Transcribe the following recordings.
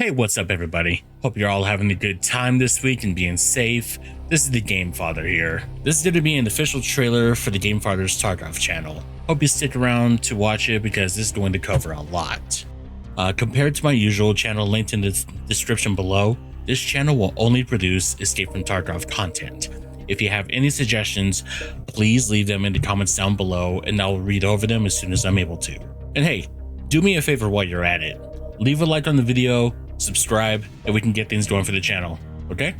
Hey, what's up everybody? Hope you're all having a good time this week and being safe. This is the Game Father here. This is going to be an official trailer for the Game Father's Tarkov channel. Hope you stick around to watch it because this is going to cover a lot. Compared to my usual channel linked in the description below, this channel will only produce Escape from Tarkov content. If you have any suggestions, please leave them in the comments down below and I'll read over them as soon as I'm able to. And hey, do me a favor while you're at it. Leave a like on the video, subscribe, and we can get things going for the channel, okay?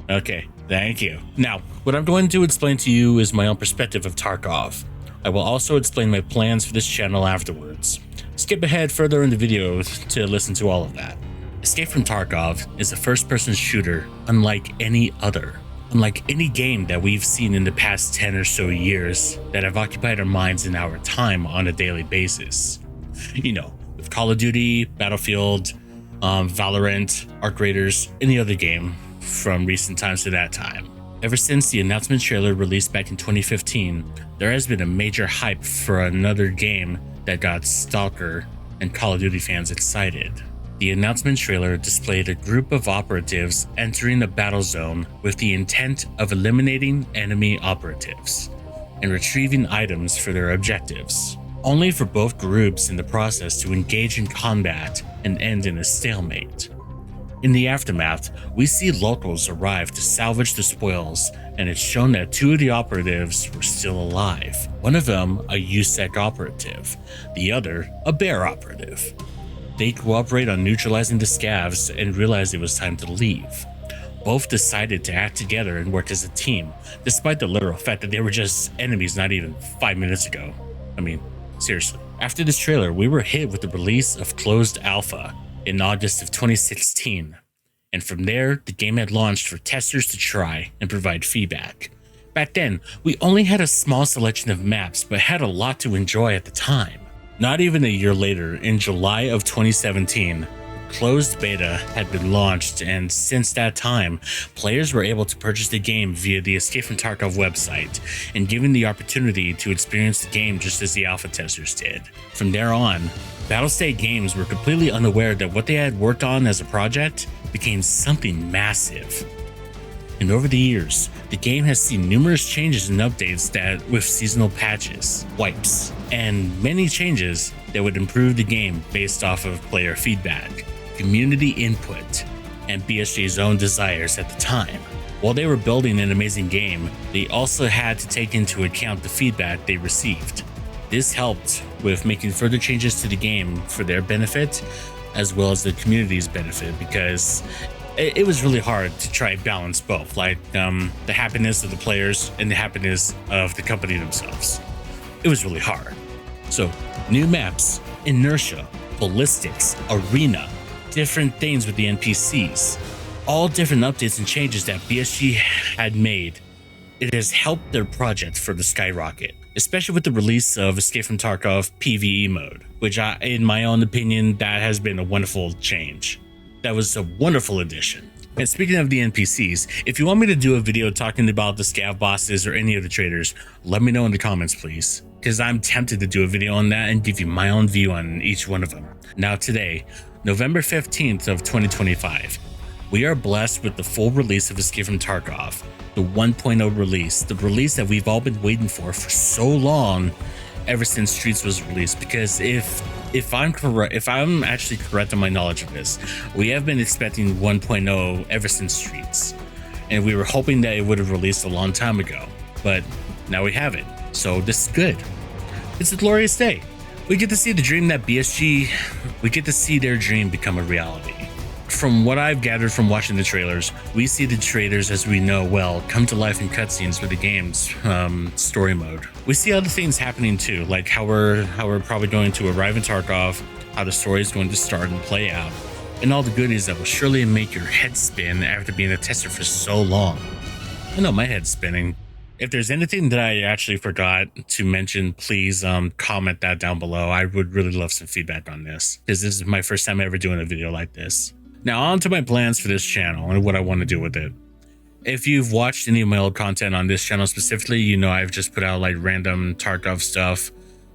Okay, thank you. Now, what I'm going to explain to you is my own perspective of Tarkov. I will also explain my plans for this channel afterwards. Skip ahead further in the video to listen to all of that. Escape from Tarkov is a first-person shooter unlike any other. Unlike any game that we've seen in the past 10 or so years that have occupied our minds and our time on a daily basis. You know, with Call of Duty, Battlefield, Valorant, Arc Raiders, any other game from recent times to that time. Ever since the announcement trailer released back in 2015, there has been a major hype for another game that got Stalker and Call of Duty fans excited. The announcement trailer displayed a group of operatives entering a battle zone with the intent of eliminating enemy operatives and retrieving items for their objectives, only for both groups in the process to engage in combat and end in a stalemate. In the aftermath, we see locals arrive to salvage the spoils, and it's shown that two of the operatives were still alive. One of them a USEC operative, the other a Bear operative. They cooperate on neutralizing the scavs and realized it was time to leave. Both decided to act together and work as a team, despite the literal fact that they were just enemies not even 5 minutes ago. I mean, seriously. After this trailer, we were hit with the release of Closed Alpha in August of 2016, and from there, the game had launched for testers to try and provide feedback. Back then, we only had a small selection of maps, but had a lot to enjoy at the time. Not even a year later, in July of 2017, closed beta had been launched, and since that time, players were able to purchase the game via the Escape from Tarkov website and given the opportunity to experience the game just as the alpha testers did. From there on, Battlestate Games were completely unaware that what they had worked on as a project became something massive. And over the years, the game has seen numerous changes and updates that with seasonal patches, wipes, and many changes that would improve the game based off of player feedback, community input, and BSG's own desires at the time. While they were building an amazing game, they also had to take into account the feedback they received. This helped with making further changes to the game for their benefit, as well as the community's benefit, because it was really hard to try and balance both, like the happiness of the players and the happiness of the company themselves. It was really hard. So, new maps, inertia, ballistics, arena, different things with the NPCs, all different updates and changes that BSG had made. It has helped their project for the skyrocket, especially with the release of Escape from Tarkov PvE mode, which in my own opinion, that has been a wonderful change. That was a wonderful addition. And speaking of the NPCs, if you want me to do a video talking about the scav bosses or any of the traders, let me know in the comments, please, because I'm tempted to do a video on that and give you my own view on each one of them. Now today, November 15th of 2025, we are blessed with the full release of Escape from Tarkov, the 1.0 release, the release that we've all been waiting for so long, ever since Streets was released. Because if I'm actually correct on my knowledge of this, we have been expecting 1.0 ever since Streets, and we were hoping that it would have released a long time ago, but now we have it, so this is good. It's a glorious day. We get to see the dream that BSG, we get to see their dream become a reality. From what I've gathered from watching the trailers, we see the traders as we know well come to life in cutscenes for the game's story mode. We see other things happening too, like how we're probably going to arrive in Tarkov, how the story is going to start and play out, and all the goodies that will surely make your head spin after being a tester for so long. I know my head's spinning. If there's anything that I actually forgot to mention, please comment that down below. I would really love some feedback on this, because this is my first time ever doing a video like this. Now on to my plans for this channel and what I want to do with it. If you've watched any of my old content on this channel specifically, you know I've just put out like random Tarkov stuff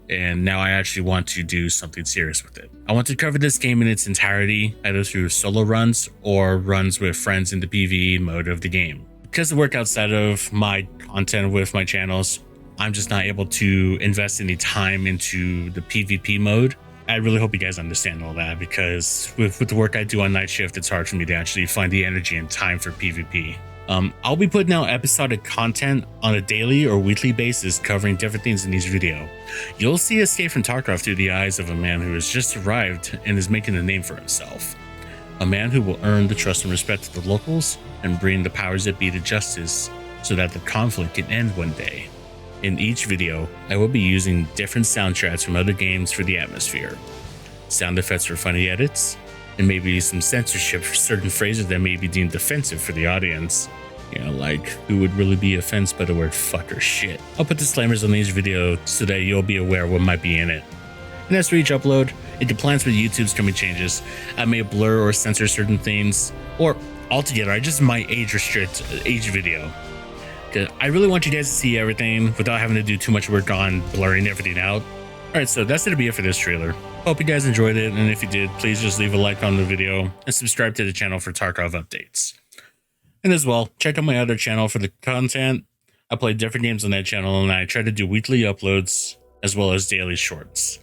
and now I actually want to do something serious with it. I want to cover this game in its entirety, either through solo runs or runs with friends in the PvE mode of the game. Because of work outside of my content with my channels, I'm just not able to invest any time into the PvP mode. I really hope you guys understand all that, because with the work I do on night shift, it's hard for me to actually find the energy and time for PvP. I'll be putting out episodic content on a daily or weekly basis covering different things in each video. You'll see Escape from Tarkov through the eyes of a man who has just arrived and is making a name for himself. A man who will earn the trust and respect of the locals and bring the powers that be to justice so that the conflict can end one day. In each video, I will be using different soundtracks from other games for the atmosphere, sound effects for funny edits, and maybe some censorship for certain phrases that may be deemed offensive for the audience. You know, like, who would really be offended by the word fuck or shit? I'll put disclaimers on each video so that you'll be aware what might be in it. And as for each upload, it complies with YouTube's coming changes. I may blur or censor certain things, or altogether, I just might age restrict each video. Because I really want you guys to see everything without having to do too much work on blurring everything out. Alright, so that's gonna be it for this trailer. Hope you guys enjoyed it, and if you did, please just leave a like on the video and subscribe to the channel for Tarkov updates. And as well, check out my other channel for the content. I play different games on that channel, and I try to do weekly uploads as well as daily shorts.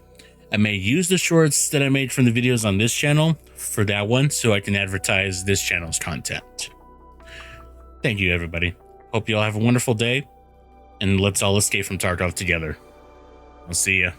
I may use the shorts that I made from the videos on this channel for that one so I can advertise this channel's content. Thank you, everybody. Hope you all have a wonderful day, and let's all escape from Tarkov together. I'll see ya.